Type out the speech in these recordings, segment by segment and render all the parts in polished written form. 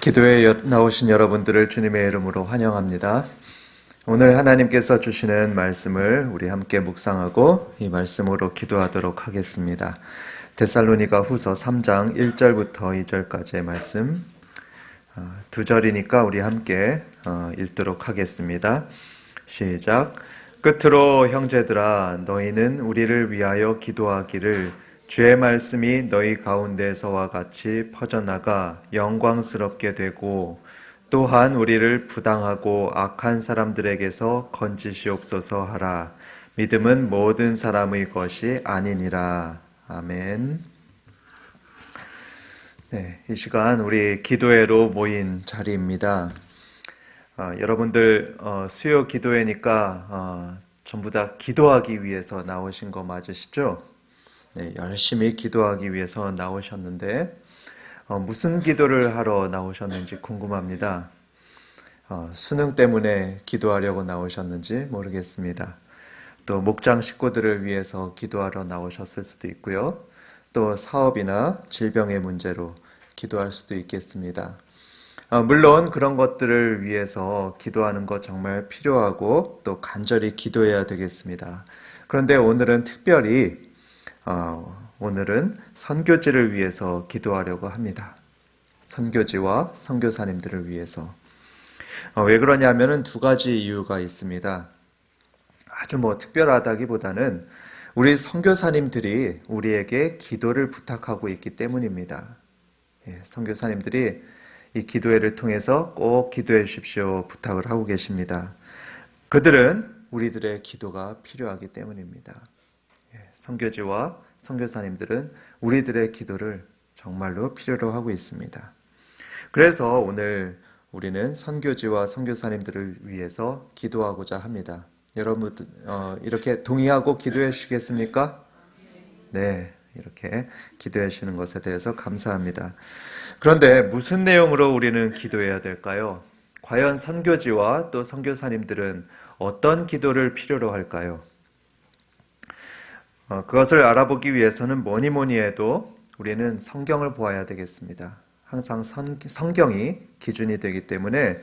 기도에 나오신 여러분들을 주님의 이름으로 환영합니다. 오늘 하나님께서 주시는 말씀을 우리 함께 묵상하고 이 말씀으로 기도하도록 하겠습니다. 데살로니가 후서 3장 1절부터 2절까지의 말씀, 두 절이니까 우리 함께 읽도록 하겠습니다. 시작. 끝으로 형제들아, 너희는 우리를 위하여 기도하기를 주의 말씀이 너희 가운데서와 같이 퍼져나가 영광스럽게 되고 또한 우리를 부당하고 악한 사람들에게서 건지시옵소서 하라. 믿음은 모든 사람의 것이 아니니라. 아멘. 네, 이 시간 우리 기도회로 모인 자리입니다. 여러분들 수요 기도회니까 전부 다 기도하기 위해서 나오신 거 맞으시죠? 네, 열심히 기도하기 위해서 나오셨는데 무슨 기도를 하러 나오셨는지 궁금합니다. 수능 때문에 기도하려고 나오셨는지 모르겠습니다. 또 목장 식구들을 위해서 기도하러 나오셨을 수도 있고요. 또 사업이나 질병의 문제로 기도할 수도 있겠습니다. 물론 그런 것들을 위해서 기도하는 것 정말 필요하고 또 간절히 기도해야 되겠습니다. 그런데 오늘은 특별히 오늘은 선교지를 위해서 기도하려고 합니다. 선교지와 선교사님들을 위해서. 왜 그러냐면은 두 가지 이유가 있습니다. 아주 특별하다기보다는 우리 선교사님들이 우리에게 기도를 부탁하고 있기 때문입니다. 선교사님들이 이 기도회를 통해서 꼭 기도해 주십시오 부탁을 하고 계십니다. 그들은 우리들의 기도가 필요하기 때문입니다. 선교지와 선교사님들은 우리들의 기도를 정말로 필요로 하고 있습니다. 그래서 오늘 우리는 선교지와 선교사님들을 위해서 기도하고자 합니다. 여러분 이렇게 동의하고 기도해 주시겠습니까? 네, 이렇게 기도해 주시는 것에 대해서 감사합니다. 그런데 무슨 내용으로 우리는 기도해야 될까요? 과연 선교지와 또 선교사님들은 어떤 기도를 필요로 할까요? 그것을 알아보기 위해서는 뭐니 해도 우리는 성경을 보아야 되겠습니다. 항상 성경이 기준이 되기 때문에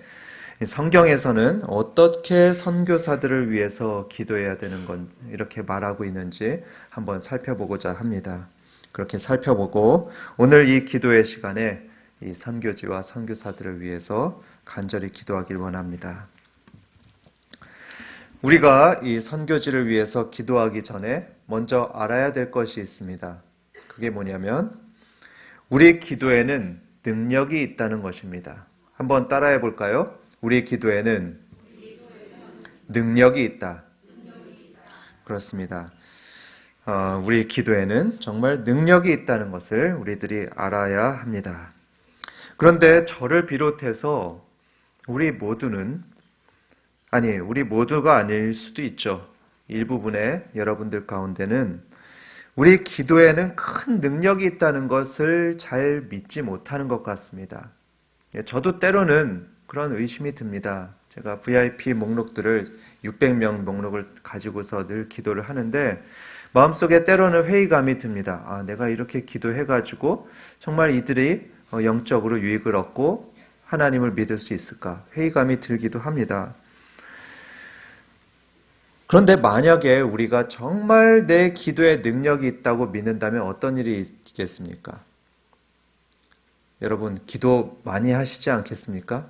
성경에서는 어떻게 선교사들을 위해서 기도해야 되는 건 이렇게 말하고 있는지 한번 살펴보고자 합니다. 그렇게 살펴보고 오늘 이 기도의 시간에 이 선교지와 선교사들을 위해서 간절히 기도하길 원합니다. 우리가 이 선교지를 위해서 기도하기 전에 먼저 알아야 될 것이 있습니다. 그게 뭐냐면 우리 기도에는 능력이 있다는 것입니다. 한번 따라해 볼까요? 우리 기도에는 능력이 있다. 그렇습니다. 우리 기도에는 정말 능력이 있다는 것을 우리들이 알아야 합니다. 그런데 저를 비롯해서 우리 모두가 아닐 수도 있죠. 일부분의 여러분들 가운데는 우리 기도에는 큰 능력이 있다는 것을 잘 믿지 못하는 것 같습니다. 저도 때로는 그런 의심이 듭니다. 제가 VIP 목록들을 600명 목록을 가지고서 늘 기도를 하는데 마음속에 때로는 회의감이 듭니다. 내가 이렇게 기도해가지고 정말 이들이 영적으로 유익을 얻고 하나님을 믿을 수 있을까? 회의감이 들기도 합니다. 그런데 만약에 우리가 정말 내 기도에 능력이 있다고 믿는다면 어떤 일이 있겠습니까? 여러분 기도 많이 하시지 않겠습니까?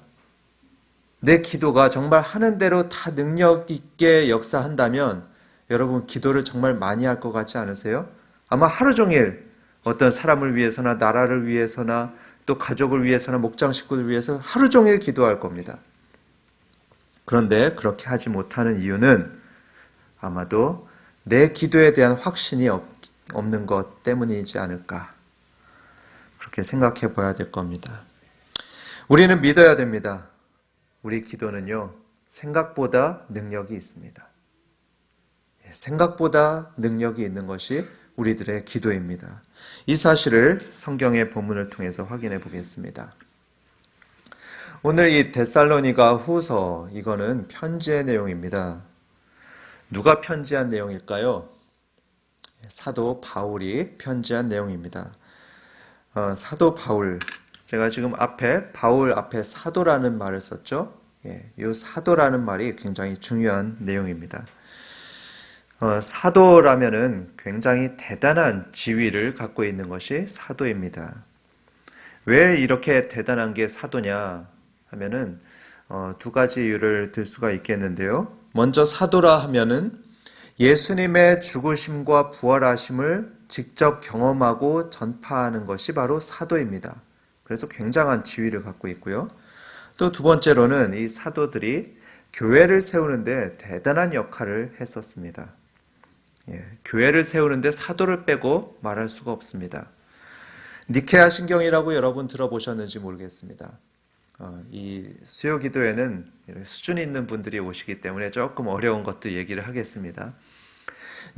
내 기도가 정말 하는 대로 다 능력 있게 역사한다면 여러분 기도를 정말 많이 할 것 같지 않으세요? 아마 하루 종일 어떤 사람을 위해서나 나라를 위해서나 또 가족을 위해서나 목장 식구를 위해서 하루 종일 기도할 겁니다. 그런데 그렇게 하지 못하는 이유는 아마도 내 기도에 대한 확신이 없는 것 때문이지 않을까. 그렇게 생각해 봐야 될 겁니다. 우리는 믿어야 됩니다. 우리 기도는요, 생각보다 능력이 있습니다. 생각보다 능력이 있는 것이 우리들의 기도입니다. 이 사실을 성경의 본문을 통해서 확인해 보겠습니다. 오늘 이 데살로니가 후서, 이거는 편지의 내용입니다. 누가 편지한 내용일까요? 사도 바울이 편지한 내용입니다. 사도 바울, 제가 지금 바울 앞에 사도라는 말을 썼죠. 예, 이 사도라는 말이 굉장히 중요한 내용입니다. 사도라면은 굉장히 대단한 지위를 갖고 있는 것이 사도입니다. 왜 이렇게 대단한 게 사도냐 하면은 두 가지 이유를 들 수가 있겠는데요. 먼저 사도라 하면은 예수님의 죽으심과 부활하심을 직접 경험하고 전파하는 것이 바로 사도입니다. 그래서 굉장한 지위를 갖고 있고요. 또 두 번째로는 이 사도들이 교회를 세우는데 대단한 역할을 했었습니다. 예, 교회를 세우는데 사도를 빼고 말할 수가 없습니다. 니케아 신경이라고 여러분 들어보셨는지 모르겠습니다. 이 수요 기도에는 수준 있는 분들이 오시기 때문에 조금 어려운 것도 얘기를 하겠습니다.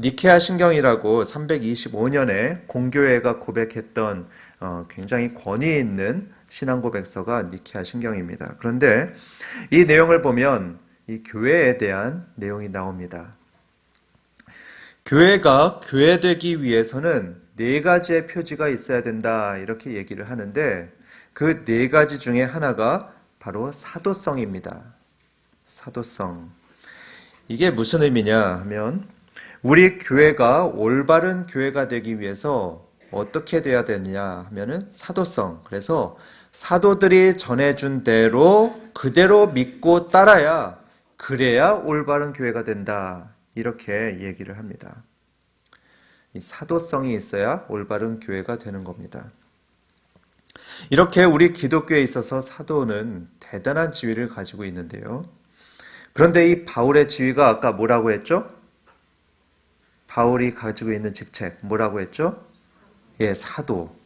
니케아 신경이라고 325년에 공교회가 고백했던 굉장히 권위 있는 신앙 고백서가 니케아 신경입니다. 그런데 이 내용을 보면 이 교회에 대한 내용이 나옵니다. 교회가 교회되기 위해서는 네 가지의 표지가 있어야 된다 이렇게 얘기를 하는데 그 네 가지 중에 하나가 바로 사도성입니다. 사도성. 이게 무슨 의미냐 하면 우리 교회가 올바른 교회가 되기 위해서 어떻게 돼야 되느냐 하면은 사도성. 그래서 사도들이 전해준 대로 그대로 믿고 따라야 그래야 올바른 교회가 된다. 이렇게 얘기를 합니다. 이 사도성이 있어야 올바른 교회가 되는 겁니다. 이렇게 우리 기독교에 있어서 사도는 대단한 지위를 가지고 있는데요. 그런데 이 바울의 지위가 아까 뭐라고 했죠? 바울이 가지고 있는 직책 뭐라고 했죠? 예, 사도.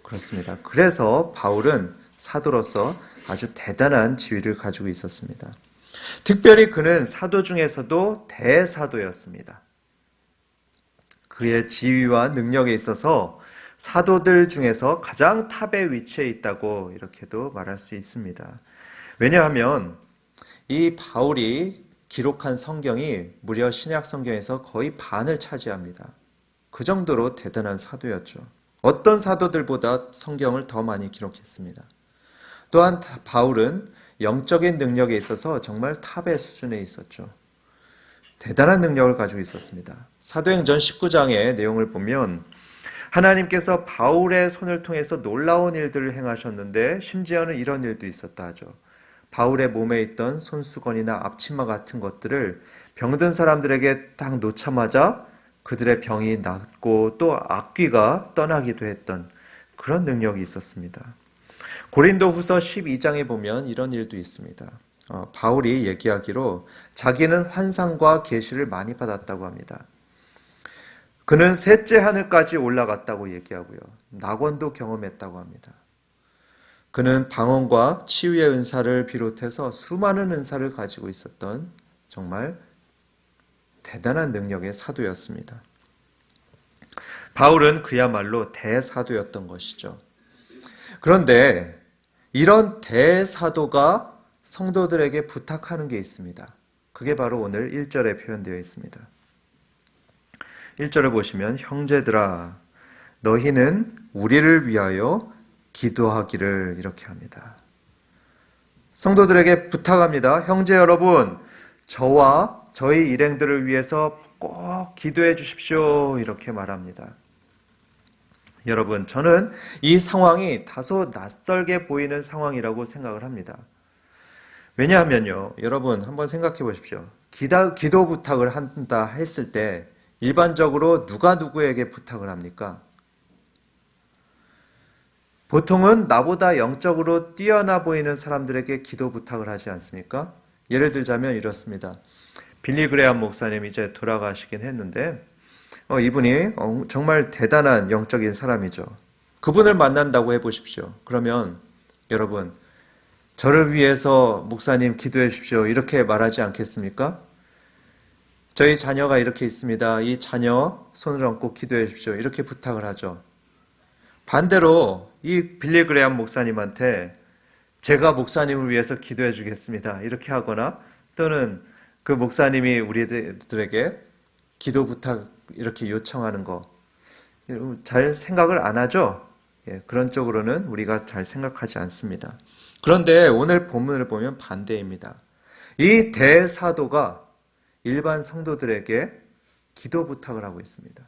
그렇습니다. 그래서 바울은 사도로서 아주 대단한 지위를 가지고 있었습니다. 특별히 그는 사도 중에서도 대사도였습니다. 그의 지위와 능력에 있어서 사도들 중에서 가장 탑에 위치해 있다고 이렇게도 말할 수 있습니다. 왜냐하면 이 바울이 기록한 성경이 무려 신약 성경에서 거의 반을 차지합니다. 그 정도로 대단한 사도였죠. 어떤 사도들보다 성경을 더 많이 기록했습니다. 또한 바울은 영적인 능력에 있어서 정말 탑의 수준에 있었죠. 대단한 능력을 가지고 있었습니다. 사도행전 19장의 내용을 보면 하나님께서 바울의 손을 통해서 놀라운 일들을 행하셨는데 심지어는 이런 일도 있었다 하죠. 바울의 몸에 있던 손수건이나 앞치마 같은 것들을 병든 사람들에게 딱 놓자마자 그들의 병이 낫고 또 악귀가 떠나기도 했던 그런 능력이 있었습니다. 고린도 후서 12장에 보면 이런 일도 있습니다. 바울이 얘기하기로 자기는 환상과 계시를 많이 받았다고 합니다. 그는 셋째 하늘까지 올라갔다고 얘기하고요. 낙원도 경험했다고 합니다. 그는 방언과 치유의 은사를 비롯해서 수많은 은사를 가지고 있었던 정말 대단한 능력의 사도였습니다. 바울은 그야말로 대사도였던 것이죠. 그런데 이런 대사도가 성도들에게 부탁하는 게 있습니다. 그게 바로 오늘 1절에 표현되어 있습니다. 1절을 보시면 형제들아 너희는 우리를 위하여 기도하기를 이렇게 합니다. 성도들에게 부탁합니다. 형제 여러분 저와 저희 일행들을 위해서 꼭 기도해 주십시오. 이렇게 말합니다. 여러분 저는 이 상황이 다소 낯설게 보이는 상황이라고 생각을 합니다. 왜냐하면요. 여러분 한번 생각해 보십시오. 기도 부탁을 한다 했을 때 일반적으로 누가 누구에게 부탁을 합니까? 보통은 나보다 영적으로 뛰어나 보이는 사람들에게 기도 부탁을 하지 않습니까? 예를 들자면 이렇습니다. 빌리 그레암 목사님 이제 돌아가시긴 했는데 이분이 정말 대단한 영적인 사람이죠. 그분을 만난다고 해보십시오. 그러면 여러분 저를 위해서 목사님 기도해 주십시오. 이렇게 말하지 않겠습니까? 저희 자녀가 이렇게 있습니다. 이 자녀 손을 얹고 기도해 주십시오. 이렇게 부탁을 하죠. 반대로 이 빌리 그레암 목사님한테 제가 목사님을 위해서 기도해 주겠습니다. 이렇게 하거나 또는 그 목사님이 우리들에게 기도 부탁 이렇게 요청하는 거 잘 생각을 안 하죠? 그런 쪽으로는 우리가 잘 생각하지 않습니다. 그런데 오늘 본문을 보면 반대입니다. 이 대사도가 일반 성도들에게 기도 부탁을 하고 있습니다.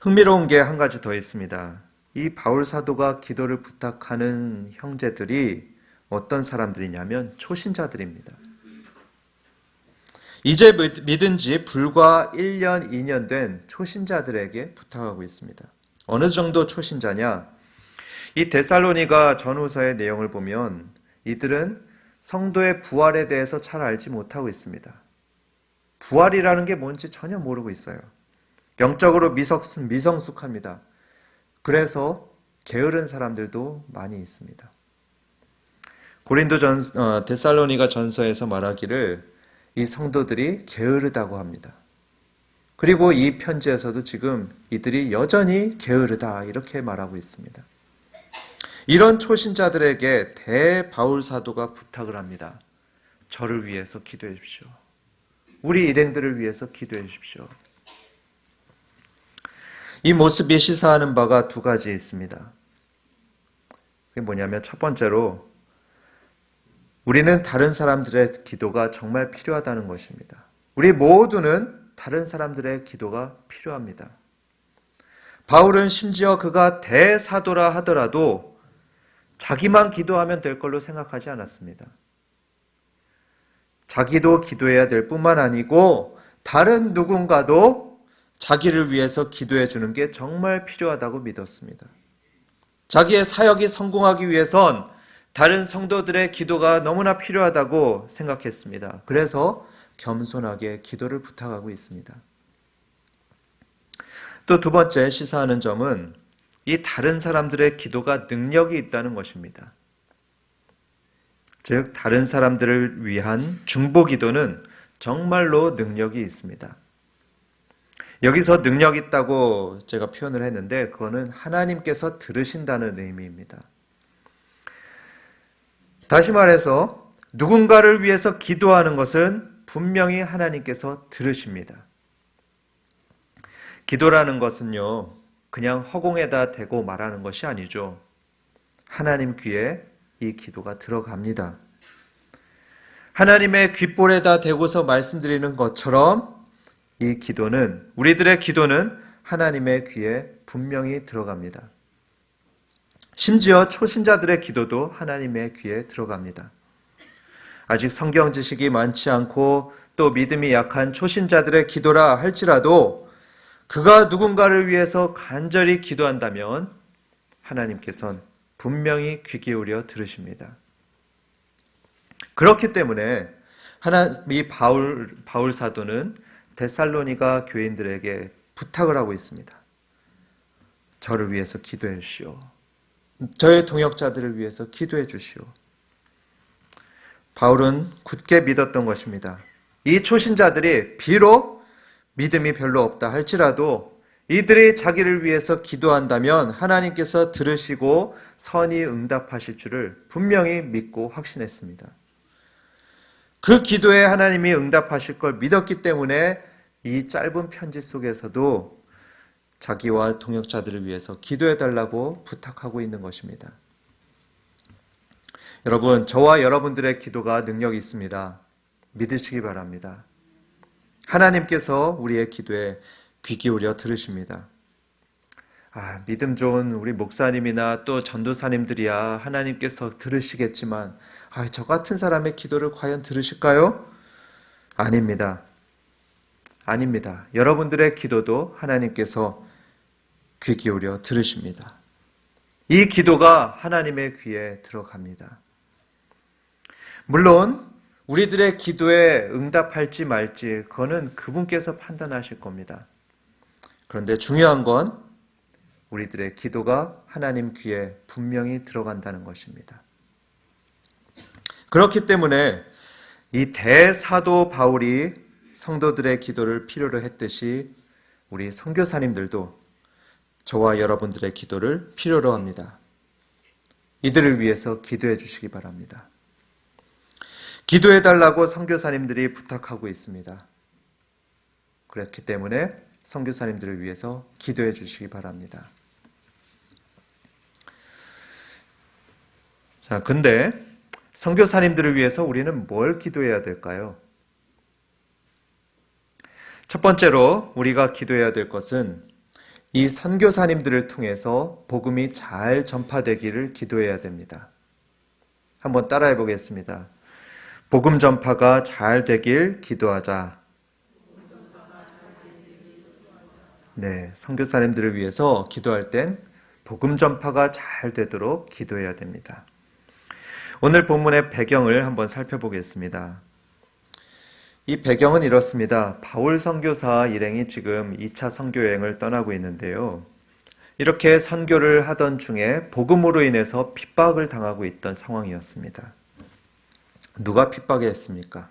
흥미로운 게 한 가지 더 있습니다. 이 바울 사도가 기도를 부탁하는 형제들이 어떤 사람들이냐면 초신자들입니다. 이제 믿은 지 불과 1년, 2년 된 초신자들에게 부탁하고 있습니다. 어느 정도 초신자냐? 이 데살로니가 전후서의 내용을 보면 이들은 성도의 부활에 대해서 잘 알지 못하고 있습니다. 부활이라는 게 뭔지 전혀 모르고 있어요. 영적으로 미성숙합니다. 그래서 게으른 사람들도 많이 있습니다. 데살로니가 전서에서 말하기를 이 성도들이 게으르다고 합니다. 그리고 이 편지에서도 지금 이들이 여전히 게으르다 이렇게 말하고 있습니다. 이런 초신자들에게 대바울 사도가 부탁을 합니다. 저를 위해서 기도해 주십시오. 우리 일행들을 위해서 기도해 주십시오. 이 모습이 시사하는 바가 두 가지 있습니다. 그게 뭐냐면 첫 번째로 우리는 다른 사람들의 기도가 정말 필요하다는 것입니다. 우리 모두는 다른 사람들의 기도가 필요합니다. 바울은 심지어 그가 대사도라 하더라도 자기만 기도하면 될 걸로 생각하지 않았습니다. 자기도 기도해야 될 뿐만 아니고 다른 누군가도 자기를 위해서 기도해 주는 게 정말 필요하다고 믿었습니다. 자기의 사역이 성공하기 위해선 다른 성도들의 기도가 너무나 필요하다고 생각했습니다. 그래서 겸손하게 기도를 부탁하고 있습니다. 또 두 번째 시사하는 점은 이 다른 사람들의 기도가 능력이 있다는 것입니다. 즉 다른 사람들을 위한 중보 기도는 정말로 능력이 있습니다. 여기서 능력 있다고 제가 표현을 했는데 그거는 하나님께서 들으신다는 의미입니다. 다시 말해서 누군가를 위해서 기도하는 것은 분명히 하나님께서 들으십니다. 기도라는 것은요, 그냥 허공에다 대고 말하는 것이 아니죠. 하나님 귀에 이 기도가 들어갑니다. 하나님의 귓볼에다 대고서 말씀드리는 것처럼 이 기도는, 우리들의 기도는 하나님의 귀에 분명히 들어갑니다. 심지어 초신자들의 기도도 하나님의 귀에 들어갑니다. 아직 성경 지식이 많지 않고 또 믿음이 약한 초신자들의 기도라 할지라도 그가 누군가를 위해서 간절히 기도한다면 하나님께서는 분명히 귀 기울여 들으십니다. 그렇기 때문에 이 바울 사도는 데살로니가 교인들에게 부탁을 하고 있습니다. 저를 위해서 기도해 주시오. 저의 동역자들을 위해서 기도해 주시오. 바울은 굳게 믿었던 것입니다. 이 초신자들이 비록 믿음이 별로 없다 할지라도 이들이 자기를 위해서 기도한다면 하나님께서 들으시고 선히 응답하실 줄을 분명히 믿고 확신했습니다. 그 기도에 하나님이 응답하실 걸 믿었기 때문에 이 짧은 편지 속에서도 자기와 동역자들을 위해서 기도해달라고 부탁하고 있는 것입니다. 여러분, 저와 여러분들의 기도가 능력이 있습니다. 믿으시기 바랍니다. 하나님께서 우리의 기도에 귀 기울여 들으십니다. 믿음 좋은 우리 목사님이나 또 전도사님들이야 하나님께서 들으시겠지만 저 같은 사람의 기도를 과연 들으실까요? 아닙니다. 아닙니다. 여러분들의 기도도 하나님께서 귀 기울여 들으십니다. 이 기도가 하나님의 귀에 들어갑니다. 물론 우리들의 기도에 응답할지 말지 그거는 그분께서 판단하실 겁니다. 그런데 중요한 건 우리들의 기도가 하나님 귀에 분명히 들어간다는 것입니다. 그렇기 때문에 이 대사도 바울이 성도들의 기도를 필요로 했듯이 우리 선교사님들도 저와 여러분들의 기도를 필요로 합니다. 이들을 위해서 기도해 주시기 바랍니다. 기도해달라고 선교사님들이 부탁하고 있습니다. 그렇기 때문에 선교사님들을 위해서 기도해 주시기 바랍니다. 자, 근데 선교사님들을 위해서 우리는 뭘 기도해야 될까요? 첫 번째로 우리가 기도해야 될 것은 이 선교사님들을 통해서 복음이 잘 전파되기를 기도해야 됩니다. 한번 따라해 보겠습니다. 복음 전파가 잘 되길 기도하자. 네, 선교사님들을 위해서 기도할 땐 복음 전파가 잘 되도록 기도해야 됩니다. 오늘 본문의 배경을 한번 살펴보겠습니다. 이 배경은 이렇습니다. 바울 선교사 일행이 지금 2차 선교 여행을 떠나고 있는데요. 이렇게 선교를 하던 중에 복음으로 인해서 핍박을 당하고 있던 상황이었습니다. 누가 핍박했습니까?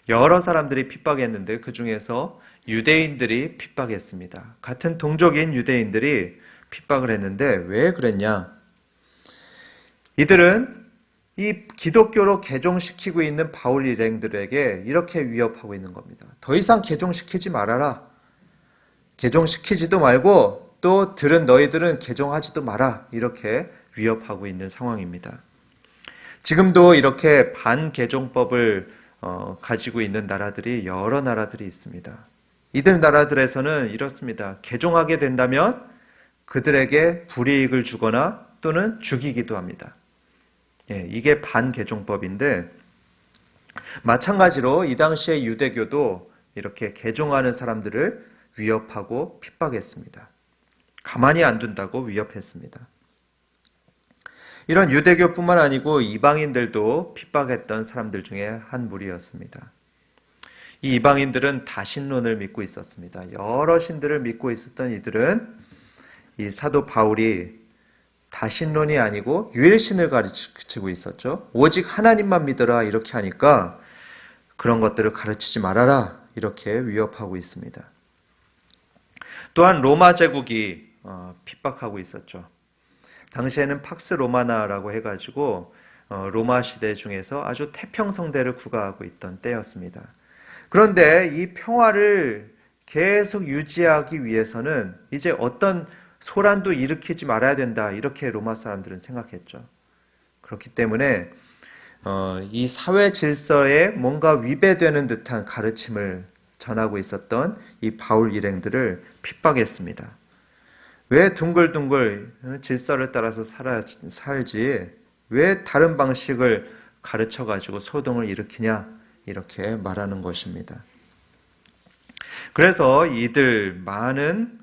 여러 사람들이 핍박했는데 그 중에서 유대인들이 핍박했습니다. 같은 동족인 유대인들이 핍박을 했는데 왜 그랬냐? 이들은 이 기독교로 개종시키고 있는 바울 일행들에게 이렇게 위협하고 있는 겁니다. 더 이상 개종시키지 말아라. 개종시키지도 말고 또 들은 너희들은 개종하지도 마라. 이렇게 위협하고 있는 상황입니다. 지금도 이렇게 반개종법을 가지고 있는 나라들이 여러 나라들이 있습니다. 이들 나라들에서는 이렇습니다. 개종하게 된다면 그들에게 불이익을 주거나 또는 죽이기도 합니다. 이게 반개종법인데 마찬가지로 이 당시의 유대교도 이렇게 개종하는 사람들을 위협하고 핍박했습니다. 가만히 안 둔다고 위협했습니다. 이런 유대교뿐만 아니고 이방인들도 핍박했던 사람들 중에 한 무리였습니다. 이 이방인들은 다신론을 믿고 있었습니다. 여러 신들을 믿고 있었던 이들은 이 사도 바울이 다신론이 아니고 유일신을 가르치고 있었죠. 오직 하나님만 믿어라 이렇게 하니까 그런 것들을 가르치지 말아라 이렇게 위협하고 있습니다. 또한 로마 제국이 핍박하고 있었죠. 당시에는 팍스 로마나라고 해가지고 로마 시대 중에서 아주 태평성대를 구가하고 있던 때였습니다. 그런데 이 평화를 계속 유지하기 위해서는 이제 어떤 소란도 일으키지 말아야 된다 이렇게 로마 사람들은 생각했죠. 그렇기 때문에 이 사회 질서에 뭔가 위배되는 듯한 가르침을 전하고 있었던 이 바울 일행들을 핍박했습니다. 왜 둥글둥글 질서를 따라서 살지 왜 다른 방식을 가르쳐가지고 소동을 일으키냐 이렇게 말하는 것입니다. 그래서 이들 많은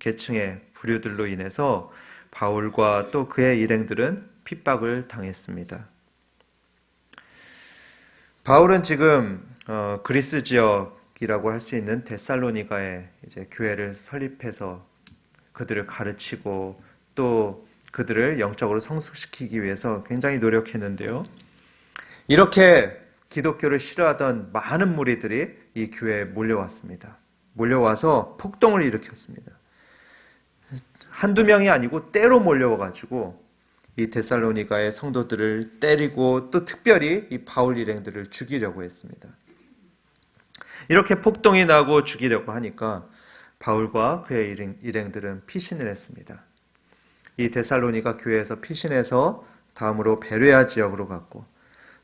계층의 부류들로 인해서 바울과 또 그의 일행들은 핍박을 당했습니다. 바울은 지금 그리스 지역이라고 할 수 있는 데살로니가에 이제 교회를 설립해서 그들을 가르치고 또 그들을 영적으로 성숙시키기 위해서 굉장히 노력했는데요. 이렇게 기독교를 싫어하던 많은 무리들이 이 교회에 몰려왔습니다. 몰려와서 폭동을 일으켰습니다. 한두 명이 아니고 때로 몰려와가지고 이 데살로니가의 성도들을 때리고 또 특별히 이 바울 일행들을 죽이려고 했습니다. 이렇게 폭동이 나고 죽이려고 하니까 바울과 그의 일행들은 피신을 했습니다. 이 데살로니가 교회에서 피신해서 다음으로 베레아 지역으로 갔고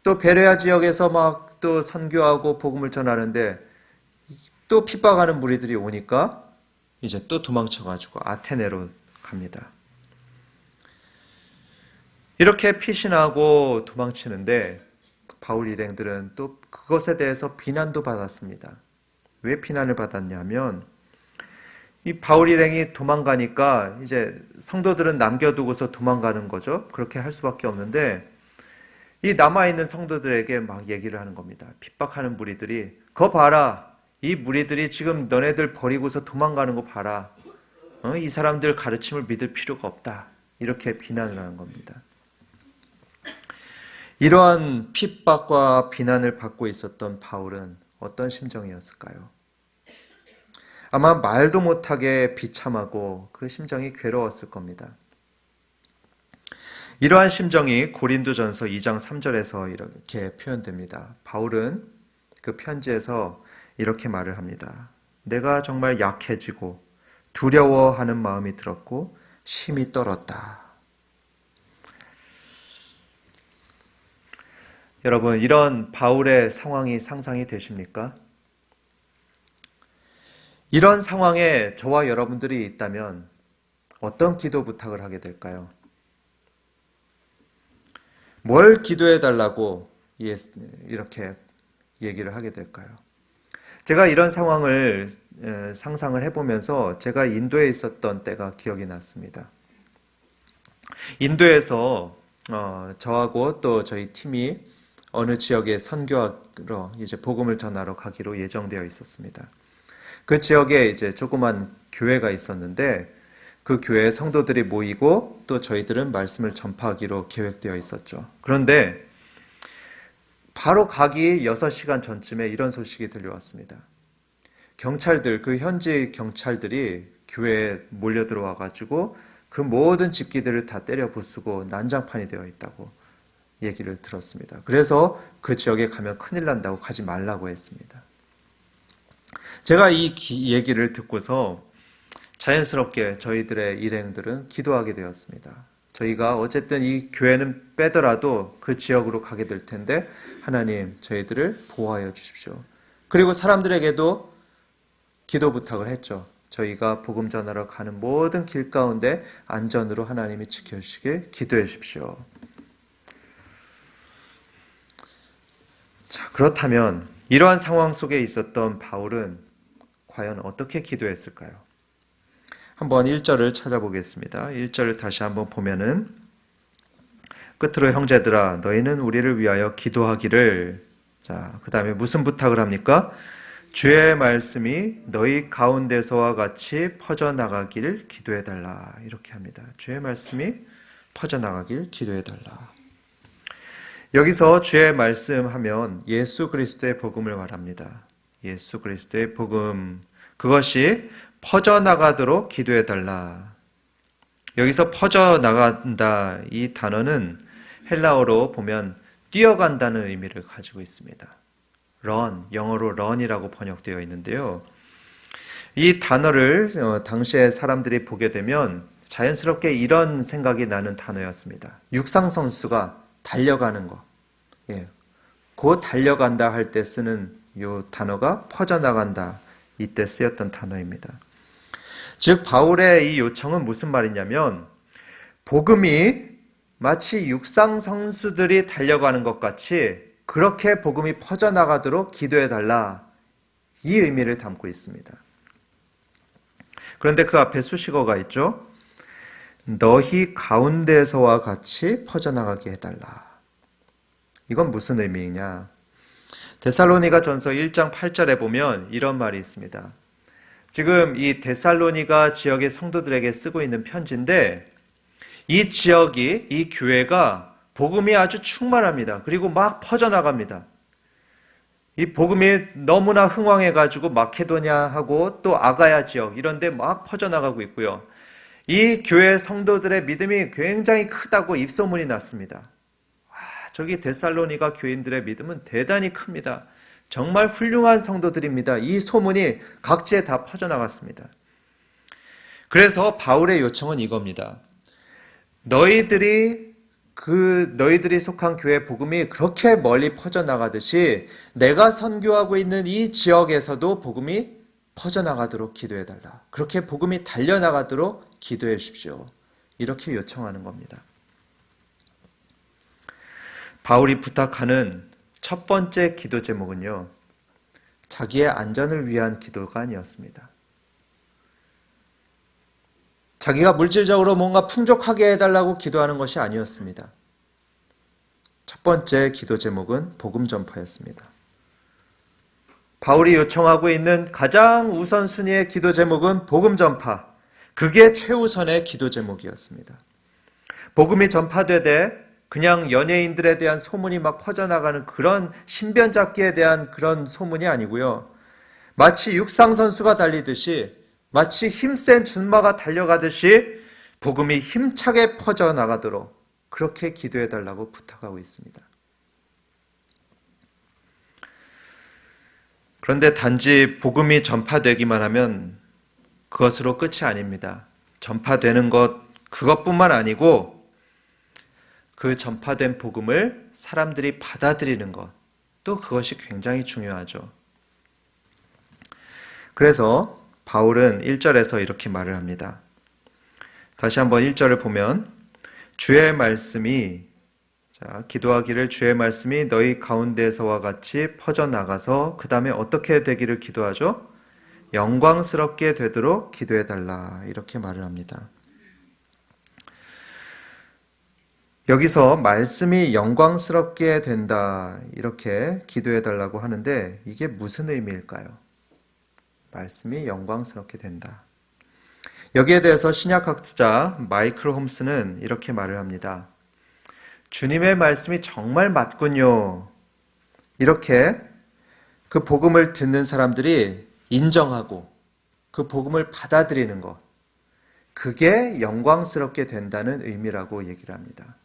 또 베레아 지역에서 막 또 선교하고 복음을 전하는데 또 핍박하는 무리들이 오니까 이제 또 도망쳐가지고 아테네로 갑니다. 이렇게 피신하고 도망치는데 바울 일행들은 또 그것에 대해서 비난도 받았습니다. 왜 비난을 받았냐면 이 바울 일행이 도망가니까 이제 성도들은 남겨두고서 도망가는 거죠. 그렇게 할 수밖에 없는데 이 남아있는 성도들에게 막 얘기를 하는 겁니다. 핍박하는 무리들이 그거 봐라. 이 무리들이 지금 너네들 버리고서 도망가는 거 봐라. 이 사람들 가르침을 믿을 필요가 없다. 이렇게 비난을 하는 겁니다. 이러한 핍박과 비난을 받고 있었던 바울은 어떤 심정이었을까요? 아마 말도 못하게 비참하고 그 심정이 괴로웠을 겁니다. 이러한 심정이 고린도전서 2장 3절에서 이렇게 표현됩니다. 바울은 그 편지에서 이렇게 말을 합니다. 내가 정말 약해지고 두려워하는 마음이 들었고 심히 떨었다. 여러분, 이런 바울의 상황이 상상이 되십니까? 이런 상황에 저와 여러분들이 있다면 어떤 기도 부탁을 하게 될까요? 뭘 기도해 달라고 이렇게 얘기를 하게 될까요? 제가 이런 상황을 상상을 해보면서 제가 인도에 있었던 때가 기억이 났습니다. 인도에서 저하고 또 저희 팀이 어느 지역에 선교하러 이제 복음을 전하러 가기로 예정되어 있었습니다. 그 지역에 이제 조그만 교회가 있었는데 그 교회에 성도들이 모이고 또 저희들은 말씀을 전파하기로 계획되어 있었죠. 그런데 바로 가기 6시간 전쯤에 이런 소식이 들려왔습니다. 경찰들, 그 현지 경찰들이 교회에 몰려 들어와 가지고 그 모든 집기들을 다 때려 부수고 난장판이 되어 있다고 얘기를 들었습니다. 그래서 그 지역에 가면 큰일 난다고 가지 말라고 했습니다. 제가 이 얘기를 듣고서 자연스럽게 저희들의 일행들은 기도하게 되었습니다. 저희가 어쨌든 이 교회는 빼더라도 그 지역으로 가게 될 텐데 하나님 저희들을 보호하여 주십시오. 그리고 사람들에게도 기도 부탁을 했죠. 저희가 복음 전하러 가는 모든 길 가운데 안전으로 하나님이 지켜주시길 기도해 주십시오. 자, 그렇다면 이러한 상황 속에 있었던 바울은 과연 어떻게 기도했을까요? 한번 1절을 찾아보겠습니다. 1절을 다시 한번 보면은 끝으로 형제들아 너희는 우리를 위하여 기도하기를. 자, 그 다음에 무슨 부탁을 합니까? 주의 말씀이 너희 가운데서와 같이 퍼져나가길 기도해달라. 이렇게 합니다. 주의 말씀이 퍼져나가길 기도해달라. 여기서 주의 말씀 하면 예수 그리스도의 복음을 말합니다. 예수 그리스도의 복음, 그것이 퍼져나가도록 기도해달라. 여기서 퍼져나간다, 이 단어는 헬라어로 보면 뛰어간다는 의미를 가지고 있습니다. run, 영어로 run이라고 번역되어 있는데요. 이 단어를 당시에 사람들이 보게 되면 자연스럽게 이런 생각이 나는 단어였습니다. 육상선수가 달려가는 거. 예. 그 달려간다 할 때 쓰는 이 단어가 퍼져나간다. 이때 쓰였던 단어입니다. 즉 바울의 이 요청은 무슨 말이냐면 복음이 마치 육상선수들이 달려가는 것 같이 그렇게 복음이 퍼져나가도록 기도해달라. 이 의미를 담고 있습니다. 그런데 그 앞에 수식어가 있죠. 너희 가운데서와 같이 퍼져나가게 해달라. 이건 무슨 의미이냐? 데살로니가 전서 1장 8절에 보면 이런 말이 있습니다. 지금 이 데살로니가 지역의 성도들에게 쓰고 있는 편지인데 이 지역이, 이 교회가 복음이 아주 충만합니다. 그리고 막 퍼져나갑니다. 이 복음이 너무나 흥왕해가지고 마케도냐하고 또 아가야 지역 이런 데 막 퍼져나가고 있고요. 이 교회 성도들의 믿음이 굉장히 크다고 입소문이 났습니다. 저기 데살로니가 교인들의 믿음은 대단히 큽니다. 정말 훌륭한 성도들입니다. 이 소문이 각지에 다 퍼져나갔습니다. 그래서 바울의 요청은 이겁니다. 너희들이 속한 교회 복음이 그렇게 멀리 퍼져나가듯이 내가 선교하고 있는 이 지역에서도 복음이 퍼져나가도록 기도해달라. 그렇게 복음이 달려나가도록 기도해 주십시오. 이렇게 요청하는 겁니다. 바울이 부탁하는 첫 번째 기도 제목은요, 자기의 안전을 위한 기도가 아니었습니다. 자기가 물질적으로 뭔가 풍족하게 해달라고 기도하는 것이 아니었습니다. 첫 번째 기도 제목은 복음 전파였습니다. 바울이 요청하고 있는 가장 우선순위의 기도 제목은 복음 전파. 그게 최우선의 기도 제목이었습니다. 복음이 전파되되 그냥 연예인들에 대한 소문이 막 퍼져나가는 그런 신변잡기에 대한 그런 소문이 아니고요. 마치 육상선수가 달리듯이 마치 힘센 준마가 달려가듯이 복음이 힘차게 퍼져나가도록 그렇게 기도해달라고 부탁하고 있습니다. 그런데 단지 복음이 전파되기만 하면 그것으로 끝이 아닙니다. 전파되는 것, 그것뿐만 아니고 그 전파된 복음을 사람들이 받아들이는 것, 또 그것이 굉장히 중요하죠. 그래서 바울은 1절에서 이렇게 말을 합니다. 다시 한번 1절을 보면 주의 말씀이 기도하기를 주의 말씀이 너희 가운데서와 같이 퍼져나가서 그 다음에 어떻게 되기를 기도하죠? 영광스럽게 되도록 기도해달라 이렇게 말을 합니다. 여기서 말씀이 영광스럽게 된다 이렇게 기도해달라고 하는데 이게 무슨 의미일까요? 말씀이 영광스럽게 된다. 여기에 대해서 신약학자 마이클 홈스는 이렇게 말을 합니다. 주님의 말씀이 정말 맞군요. 이렇게 그 복음을 듣는 사람들이 인정하고 그 복음을 받아들이는 것, 그게 영광스럽게 된다는 의미라고 얘기를 합니다.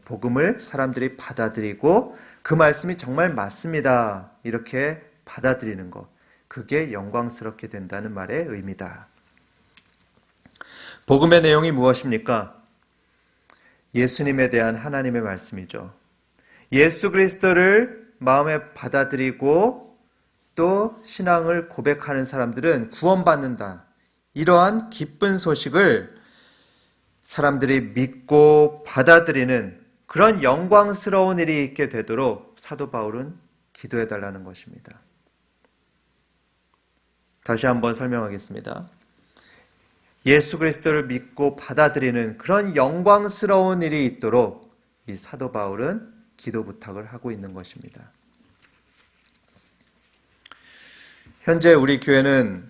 복음을 사람들이 받아들이고 그 말씀이 정말 맞습니다. 이렇게 받아들이는 것, 그게 영광스럽게 된다는 말의 의미다. 복음의 내용이 무엇입니까? 예수님에 대한 하나님의 말씀이죠. 예수 그리스도를 마음에 받아들이고 또 신앙을 고백하는 사람들은 구원받는다. 이러한 기쁜 소식을 사람들이 믿고 받아들이는 그런 영광스러운 일이 있게 되도록 사도 바울은 기도해달라는 것입니다. 다시 한번 설명하겠습니다. 예수 그리스도를 믿고 받아들이는 그런 영광스러운 일이 있도록 이 사도 바울은 기도 부탁을 하고 있는 것입니다. 현재 우리 교회는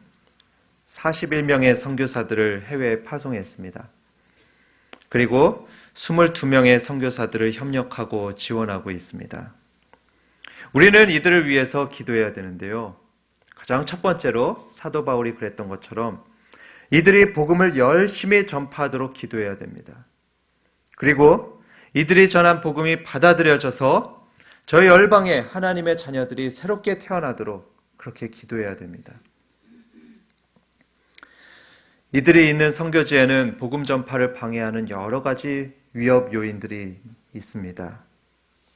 41명의 선교사들을 해외에 파송했습니다. 그리고 22명의 선교사들을 협력하고 지원하고 있습니다. 우리는 이들을 위해서 기도해야 되는데요. 가장 첫 번째로 사도 바울이 그랬던 것처럼 이들이 복음을 열심히 전파하도록 기도해야 됩니다. 그리고 이들이 전한 복음이 받아들여져서 저희 열방에 하나님의 자녀들이 새롭게 태어나도록 그렇게 기도해야 됩니다. 이들이 있는 선교지에는 복음 전파를 방해하는 여러 가지 위협 요인들이 있습니다.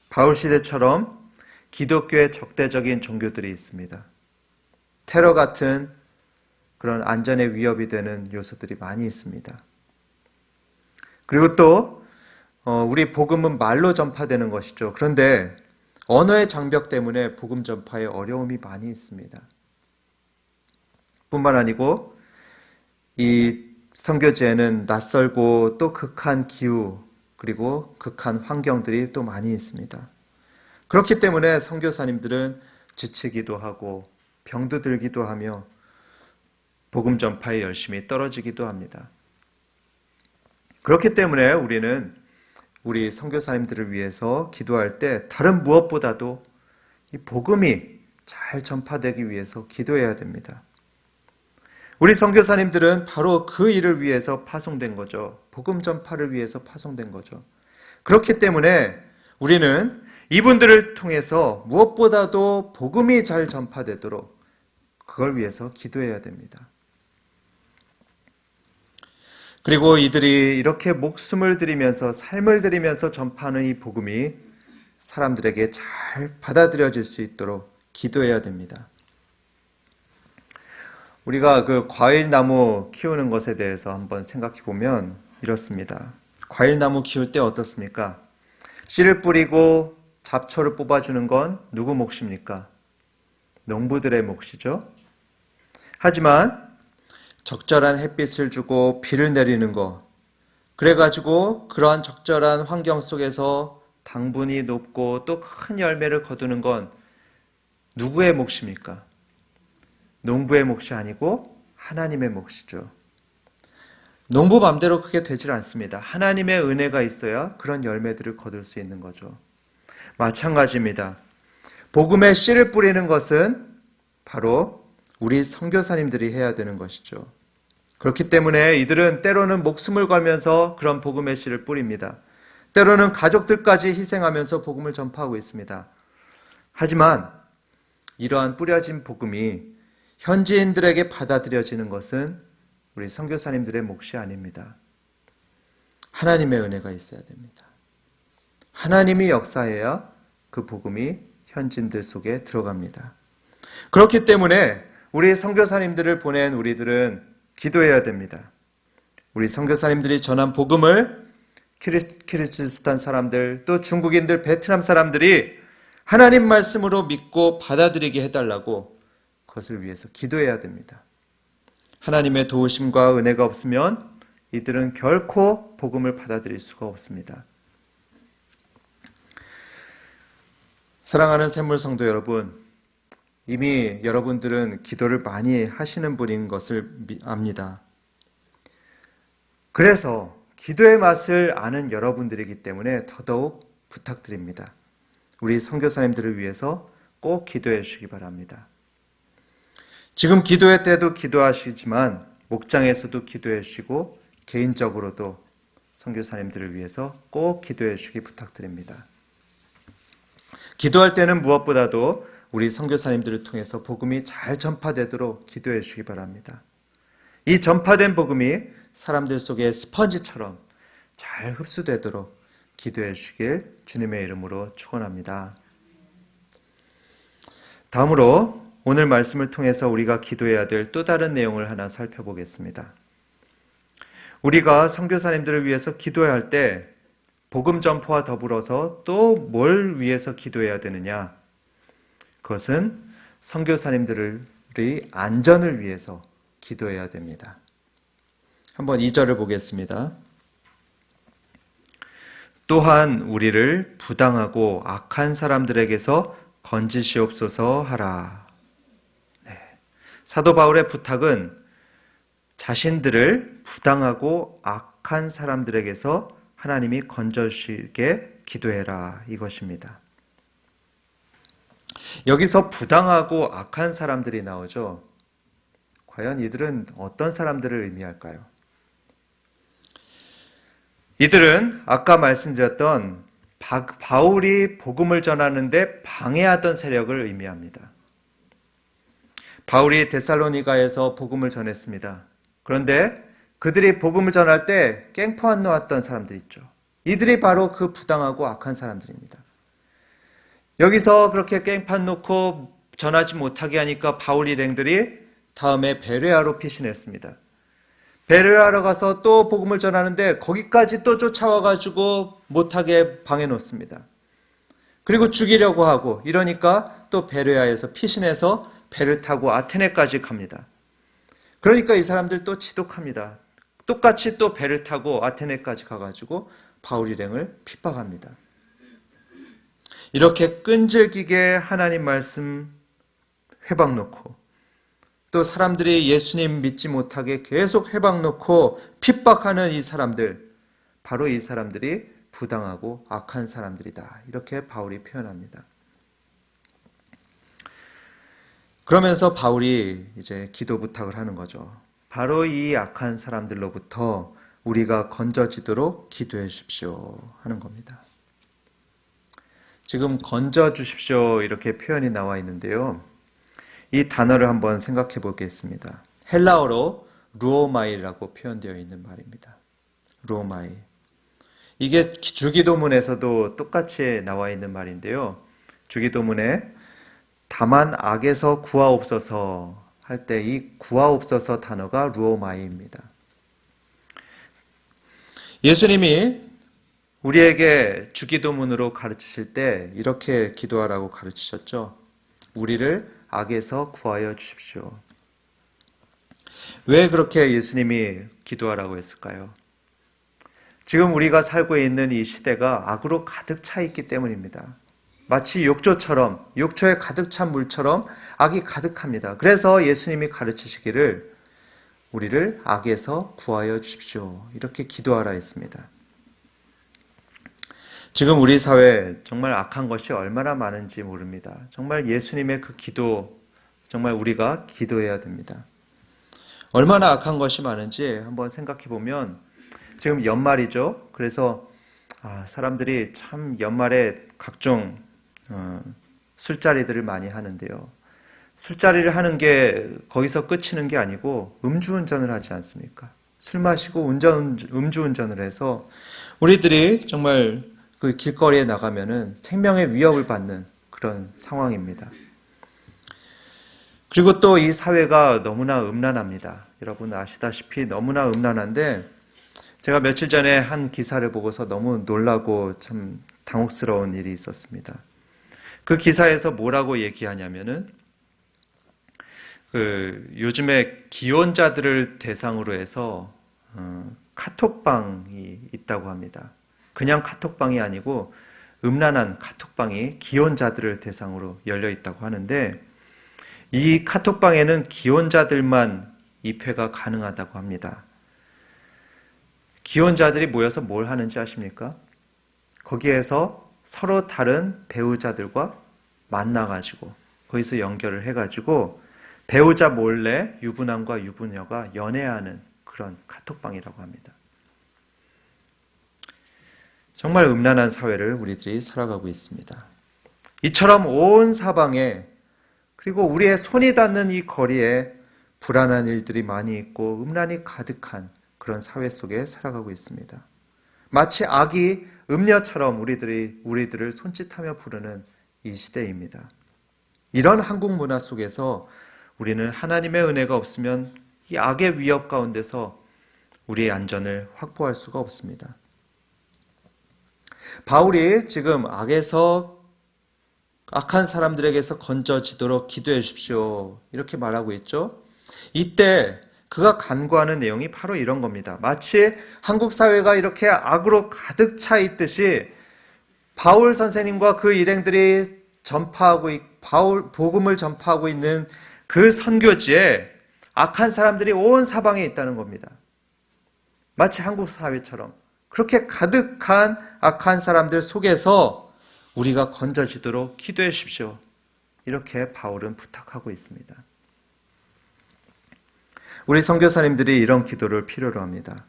바울 시대처럼 기독교의 적대적인 종교들이 있습니다. 테러 같은 그런 안전의 위협이 되는 요소들이 많이 있습니다. 그리고 또 우리 복음은 말로 전파되는 것이죠. 그런데 언어의 장벽 때문에 복음 전파에 어려움이 많이 있습니다. 뿐만 아니고 이 선교지에는 낯설고 또 극한 기후 그리고 극한 환경들이 또 많이 있습니다. 그렇기 때문에 선교사님들은 지치기도 하고 병도 들기도 하며 복음 전파에 열심히 떨어지기도 합니다. 그렇기 때문에 우리는 우리 선교사님들을 위해서 기도할 때 다른 무엇보다도 이 복음이 잘 전파되기 위해서 기도해야 됩니다. 우리 선교사님들은 바로 그 일을 위해서 파송된 거죠. 복음 전파를 위해서 파송된 거죠. 그렇기 때문에 우리는 이분들을 통해서 무엇보다도 복음이 잘 전파되도록 그걸 위해서 기도해야 됩니다. 그리고 이들이 이렇게 목숨을 들이면서 삶을 들이면서 전파하는 이 복음이 사람들에게 잘 받아들여질 수 있도록 기도해야 됩니다. 우리가 그 과일나무 키우는 것에 대해서 한번 생각해 보면 이렇습니다. 과일나무 키울 때 어떻습니까? 씨를 뿌리고 잡초를 뽑아주는 건 누구 몫입니까? 농부들의 몫이죠. 하지만 적절한 햇빛을 주고 비를 내리는 것, 그래가지고 그러한 적절한 환경 속에서 당분이 높고 또 큰 열매를 거두는 건 누구의 몫입니까? 농부의 몫이 아니고 하나님의 몫이죠. 농부 맘대로 그게 되질 않습니다. 하나님의 은혜가 있어야 그런 열매들을 거둘 수 있는 거죠. 마찬가지입니다. 복음의 씨를 뿌리는 것은 바로 우리 선교사님들이 해야 되는 것이죠. 그렇기 때문에 이들은 때로는 목숨을 걸면서 그런 복음의 씨를 뿌립니다. 때로는 가족들까지 희생하면서 복음을 전파하고 있습니다. 하지만 이러한 뿌려진 복음이 현지인들에게 받아들여지는 것은 우리 선교사님들의 몫이 아닙니다. 하나님의 은혜가 있어야 됩니다. 하나님이 역사해야 그 복음이 현지인들 속에 들어갑니다. 그렇기 때문에 우리 선교사님들을 보낸 우리들은 기도해야 됩니다. 우리 선교사님들이 전한 복음을 키르기스탄 사람들, 또 중국인들, 베트남 사람들이 하나님 말씀으로 믿고 받아들이게 해달라고 그것을 위해서 기도해야 됩니다. 하나님의 도우심과 은혜가 없으면 이들은 결코 복음을 받아들일 수가 없습니다. 사랑하는 샘물 성도 여러분, 이미 여러분들은 기도를 많이 하시는 분인 것을 압니다. 그래서 기도의 맛을 아는 여러분들이기 때문에 더더욱 부탁드립니다. 우리 선교사님들을 위해서 꼭 기도해 주시기 바랍니다. 지금 기도회 때도 기도하시지만 목장에서도 기도해 주시고 개인적으로도 선교사님들을 위해서 꼭 기도해 주시기 부탁드립니다. 기도할 때는 무엇보다도 우리 선교사님들을 통해서 복음이 잘 전파되도록 기도해 주시기 바랍니다. 이 전파된 복음이 사람들 속에 스펀지처럼 잘 흡수되도록 기도해 주시길 주님의 이름으로 축원합니다. 다음으로 오늘 말씀을 통해서 우리가 기도해야 될 또 다른 내용을 하나 살펴보겠습니다. 우리가 선교사님들을 위해서 기도해야 할 때 복음 전파와 더불어서 또 뭘 위해서 기도해야 되느냐? 그것은 선교사님들의 안전을 위해서 기도해야 됩니다. 한번 2절을 보겠습니다. 또한 우리를 부당하고 악한 사람들에게서 건지시옵소서 하라. 네. 사도 바울의 부탁은 자신들을 부당하고 악한 사람들에게서 하나님이 건져주시게 기도해라 이것입니다. 여기서 부당하고 악한 사람들이 나오죠. 과연 이들은 어떤 사람들을 의미할까요? 이들은 아까 말씀드렸던 바울이 복음을 전하는데 방해하던 세력을 의미합니다. 바울이 데살로니가에서 복음을 전했습니다. 그런데 그들이 복음을 전할 때 깽포안 놓았던 사람들 있죠. 이들이 바로 그 부당하고 악한 사람들입니다. 여기서 그렇게 깽판 놓고 전하지 못하게 하니까 바울 일행들이 다음에 베레아로 피신했습니다. 베레아로 가서 또 복음을 전하는데 거기까지 또 쫓아와가지고 못하게 방해 놓습니다. 그리고 죽이려고 하고 이러니까 또 베레아에서 피신해서 배를 타고 아테네까지 갑니다. 그러니까 이 사람들 또 지독합니다. 똑같이 또 배를 타고 아테네까지 가가지고 바울 일행을 핍박합니다. 이렇게 끈질기게 하나님 말씀 회방 놓고 또 사람들이 예수님 믿지 못하게 계속 회방 놓고 핍박하는 이 사람들, 바로 이 사람들이 부당하고 악한 사람들이다. 이렇게 바울이 표현합니다. 그러면서 바울이 이제 기도 부탁을 하는 거죠. 바로 이 악한 사람들로부터 우리가 건져지도록 기도해 주십시오 하는 겁니다. 지금 건져 주십시오 이렇게 표현이 나와 있는데요. 이 단어를 한번 생각해 보겠습니다. 헬라어로 루오마이라고 표현되어 있는 말입니다. 루오마이. 이게 주기도문에서도 똑같이 나와 있는 말인데요. 주기도문에 다만 악에서 구하옵소서 할 때 이 구하옵소서 단어가 루오마이입니다. 예수님이 우리에게 주기도문으로 가르치실 때 이렇게 기도하라고 가르치셨죠. 우리를 악에서 구하여 주십시오. 왜 그렇게 예수님이 기도하라고 했을까요? 지금 우리가 살고 있는 이 시대가 악으로 가득 차 있기 때문입니다. 마치 욕조처럼, 욕조에 가득 찬 물처럼 악이 가득합니다. 그래서 예수님이 가르치시기를 우리를 악에서 구하여 주십시오. 이렇게 기도하라 했습니다. 지금 우리 사회에 정말 악한 것이 얼마나 많은지 모릅니다. 정말 예수님의 그 기도, 정말 우리가 기도해야 됩니다. 얼마나 악한 것이 많은지 한번 생각해 보면 지금 연말이죠. 그래서 사람들이 참 연말에 각종 술자리들을 많이 하는데요. 술자리를 하는 게 거기서 끝이는 게 아니고 음주운전을 하지 않습니까? 술 마시고 음주운전을 해서 우리들이 정말 그 길거리에 나가면은 생명의 위협을 받는 그런 상황입니다. 그리고 또 이 사회가 너무나 음란합니다. 여러분 아시다시피 너무나 음란한데 제가 며칠 전에 한 기사를 보고서 너무 놀라고 참 당혹스러운 일이 있었습니다. 그 기사에서 뭐라고 얘기하냐면은 요즘에 기혼자들을 대상으로 해서 카톡방이 있다고 합니다. 그냥 카톡방이 아니고 음란한 카톡방이 기혼자들을 대상으로 열려 있다고 하는데 이 카톡방에는 기혼자들만 입회가 가능하다고 합니다. 기혼자들이 모여서 뭘 하는지 아십니까? 거기에서 서로 다른 배우자들과 만나가지고 거기서 연결을 해가지고 배우자 몰래 유부남과 유부녀가 연애하는 그런 카톡방이라고 합니다. 정말 음란한 사회를 우리들이 살아가고 있습니다. 이처럼 온 사방에 그리고 우리의 손이 닿는 이 거리에 불안한 일들이 많이 있고 음란이 가득한 그런 사회 속에 살아가고 있습니다. 마치 악이 음녀처럼 우리들을 손짓하며 부르는 이 시대입니다. 이런 한국 문화 속에서 우리는 하나님의 은혜가 없으면 이 악의 위협 가운데서 우리의 안전을 확보할 수가 없습니다. 바울이 지금 악한 사람들에게서 건져지도록 기도해 주십시오. 이렇게 말하고 있죠. 이때 그가 간구하는 내용이 바로 이런 겁니다. 마치 한국 사회가 이렇게 악으로 가득 차 있듯이 바울 선생님과 그 일행들이 복음을 전파하고 있는 그 선교지에 악한 사람들이 온 사방에 있다는 겁니다. 마치 한국 사회처럼 그렇게 가득한 악한 사람들 속에서 우리가 건져지도록 기도해 주십시오. 이렇게 바울은 부탁하고 있습니다. 우리 선교사님들이 이런 기도를 필요로 합니다.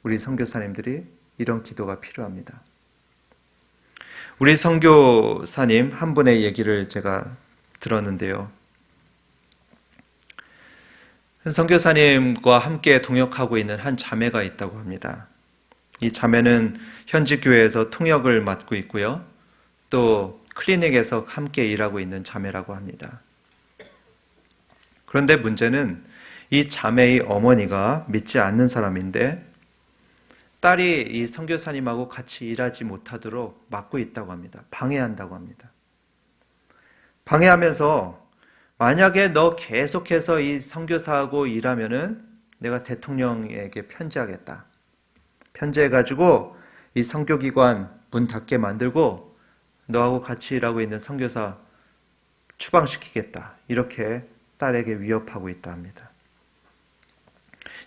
우리 선교사님들이 이런 기도가 필요합니다. 우리 선교사님 한 분의 얘기를 제가 들었는데요. 선교사님과 함께 동역하고 있는 한 자매가 있다고 합니다. 이 자매는 현지 교회에서 통역을 맡고 있고요. 또 클리닉에서 함께 일하고 있는 자매라고 합니다. 그런데 문제는 이 자매의 어머니가 믿지 않는 사람인데 딸이 이 선교사님하고 같이 일하지 못하도록 막고 있다고 합니다. 방해한다고 합니다. 방해하면서 만약에 너 계속해서 이 선교사하고 일하면은 내가 대통령에게 편지하겠다. 편지해가지고 이 선교기관 문 닫게 만들고 너하고 같이 일하고 있는 선교사 추방시키겠다. 이렇게 딸에게 위협하고 있다 합니다.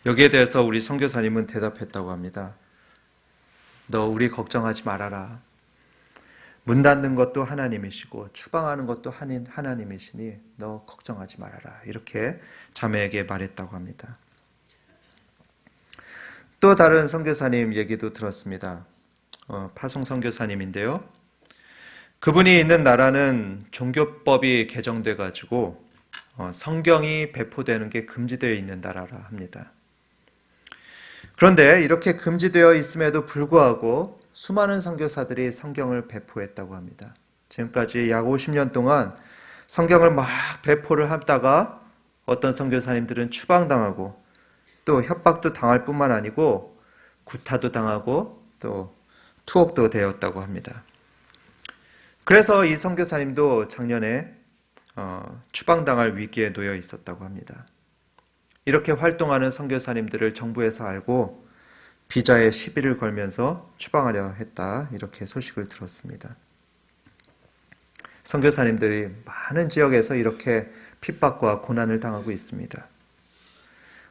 여기에 대해서 우리 선교사님은 대답했다고 합니다. 너 우리 걱정하지 말아라. 문 닫는 것도 하나님이시고 추방하는 것도 하나님이시니 너 걱정하지 말아라. 이렇게 자매에게 말했다고 합니다. 또 다른 선교사님 얘기도 들었습니다. 파송 선교사님인데요. 그분이 있는 나라는 종교법이 개정돼 가지고 성경이 배포되는 게 금지되어 있는 나라라 합니다. 그런데 이렇게 금지되어 있음에도 불구하고 수많은 선교사들이 성경을 배포했다고 합니다. 지금까지 약 50년 동안 성경을 막 배포를 하다가 어떤 선교사님들은 추방당하고 또 협박도 당할 뿐만 아니고 구타도 당하고 또 투옥도 되었다고 합니다. 그래서 이 선교사님도 작년에 추방당할 위기에 놓여 있었다고 합니다. 이렇게 활동하는 선교사님들을 정부에서 알고 비자에 시비를 걸면서 추방하려 했다. 이렇게 소식을 들었습니다. 선교사님들이 많은 지역에서 이렇게 핍박과 고난을 당하고 있습니다.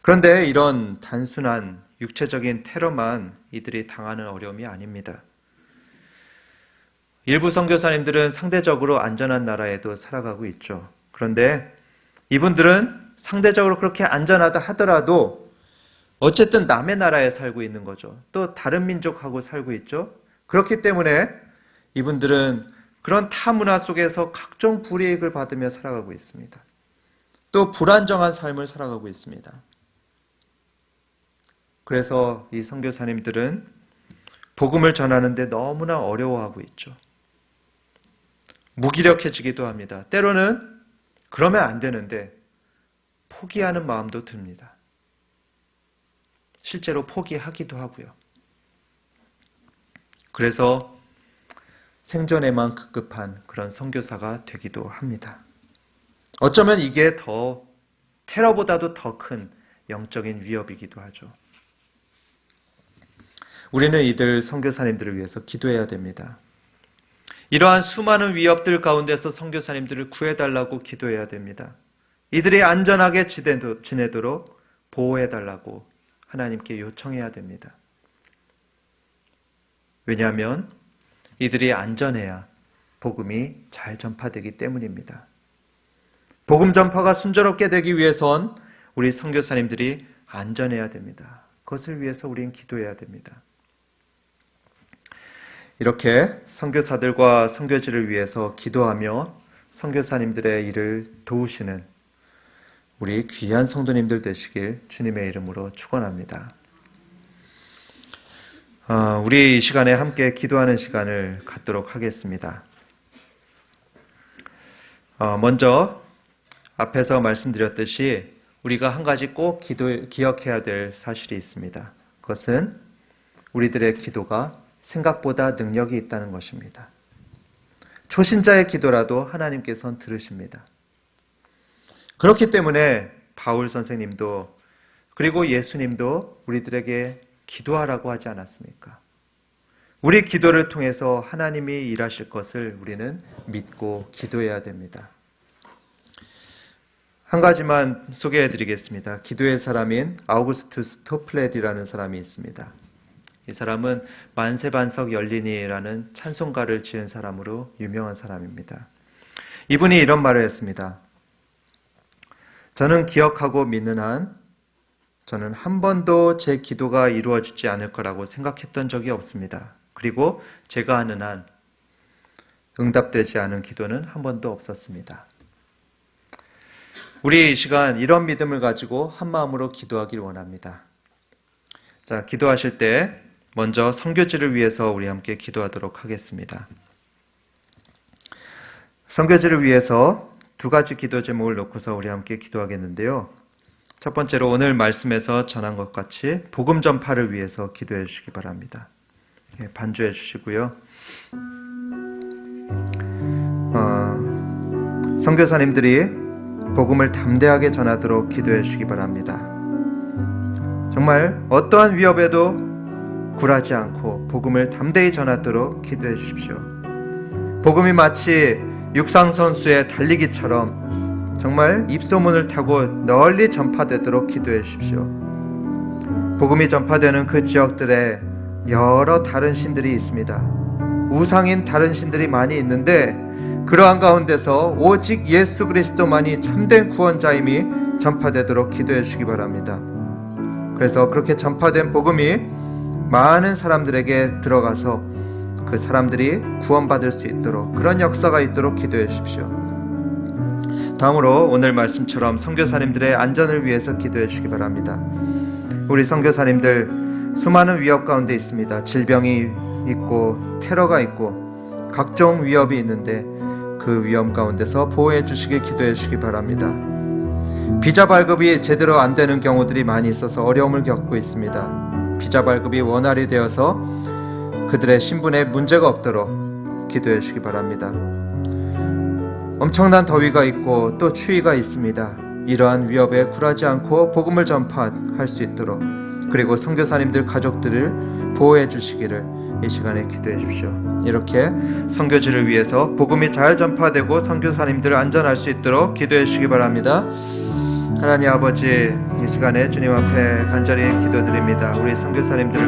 그런데 이런 단순한 육체적인 테러만 이들이 당하는 어려움이 아닙니다. 일부 선교사님들은 상대적으로 안전한 나라에도 살아가고 있죠. 그런데 이분들은 상대적으로 그렇게 안전하다 하더라도 어쨌든 남의 나라에 살고 있는 거죠. 또 다른 민족하고 살고 있죠. 그렇기 때문에 이분들은 그런 타 문화 속에서 각종 불이익을 받으며 살아가고 있습니다. 또 불안정한 삶을 살아가고 있습니다. 그래서 이 선교사님들은 복음을 전하는데 너무나 어려워하고 있죠. 무기력해지기도 합니다. 때로는 그러면 안 되는데 포기하는 마음도 듭니다. 실제로 포기하기도 하고요. 그래서 생존에만 급급한 그런 선교사가 되기도 합니다. 어쩌면 이게 테러보다도 더 큰 영적인 위협이기도 하죠. 우리는 이들 선교사님들을 위해서 기도해야 됩니다. 이러한 수많은 위협들 가운데서 선교사님들을 구해달라고 기도해야 됩니다. 이들이 안전하게 지내도록 보호해달라고 하나님께 요청해야 됩니다. 왜냐하면 이들이 안전해야 복음이 잘 전파되기 때문입니다. 복음 전파가 순조롭게 되기 위해선 우리 선교사님들이 안전해야 됩니다. 그것을 위해서 우리는 기도해야 됩니다. 이렇게 선교사들과 선교지를 위해서 기도하며 선교사님들의 일을 도우시는 우리 귀한 성도님들 되시길 주님의 이름으로 축원합니다. 우리 이 시간에 함께 기도하는 시간을 갖도록 하겠습니다. 먼저 앞에서 말씀드렸듯이 우리가 한 가지 꼭 기억해야 될 사실이 있습니다. 그것은 우리들의 기도가 생각보다 능력이 있다는 것입니다. 초신자의 기도라도 하나님께서는 들으십니다. 그렇기 때문에 바울 선생님도 그리고 예수님도 우리들에게 기도하라고 하지 않았습니까? 우리 기도를 통해서 하나님이 일하실 것을 우리는 믿고 기도해야 됩니다. 한 가지만 소개해 드리겠습니다. 기도의 사람인 아우구스투스 토플렛이라는 사람이 있습니다. 이 사람은 만세반석 열리니라는 찬송가를 지은 사람으로 유명한 사람입니다. 이분이 이런 말을 했습니다. 저는 기억하고 믿는 한 저는 한 번도 제 기도가 이루어지지 않을 거라고 생각했던 적이 없습니다. 그리고 제가 아는 한 응답되지 않은 기도는 한 번도 없었습니다. 우리 이 시간 이런 믿음을 가지고 한 마음으로 기도하길 원합니다. 자, 기도하실 때 먼저 선교지를 위해서 우리 함께 기도하도록 하겠습니다. 선교지를 위해서 두 가지 기도 제목을 놓고서 우리 함께 기도하겠는데요. 첫 번째로 오늘 말씀에서 전한 것 같이 복음 전파를 위해서 기도해 주시기 바랍니다. 반주해 주시고요. 선교사님들이 복음을 담대하게 전하도록 기도해 주시기 바랍니다. 정말 어떠한 위협에도 굴하지 않고 복음을 담대히 전하도록 기도해 주십시오. 복음이 마치 육상선수의 달리기처럼 정말 입소문을 타고 널리 전파되도록 기도해 주십시오. 복음이 전파되는 그 지역들에 여러 다른 신들이 있습니다. 우상인 다른 신들이 많이 있는데 그러한 가운데서 오직 예수 그리스도만이 참된 구원자임이 전파되도록 기도해 주시기 바랍니다. 그래서 그렇게 전파된 복음이 많은 사람들에게 들어가서 그 사람들이 구원받을 수 있도록 그런 역사가 있도록 기도해 주십시오. 다음으로 오늘 말씀처럼 선교사님들의 안전을 위해서 기도해 주시기 바랍니다. 우리 선교사님들 수많은 위협 가운데 있습니다. 질병이 있고 테러가 있고 각종 위협이 있는데 그 위험 가운데서 보호해 주시길 기도해 주시기 바랍니다. 비자 발급이 제대로 안 되는 경우들이 많이 있어서 어려움을 겪고 있습니다. 비자 발급이 원활히 되어서 그들의 신분에 문제가 없도록 기도해 주시기 바랍니다. 엄청난 더위가 있고 또 추위가 있습니다. 이러한 위협에 굴하지 않고 복음을 전파할 수 있도록 그리고 선교사님들 가족들을 보호해 주시기를 이 시간에 기도해 주십시오. 이렇게 선교지를 위해서 복음이 잘 전파되고 선교사님들 안전할 수 있도록 기도해 주시기 바랍니다. 하나님 아버지, 이 시간에 주님 앞에 간절히 기도드립니다. 우리 선교사님들을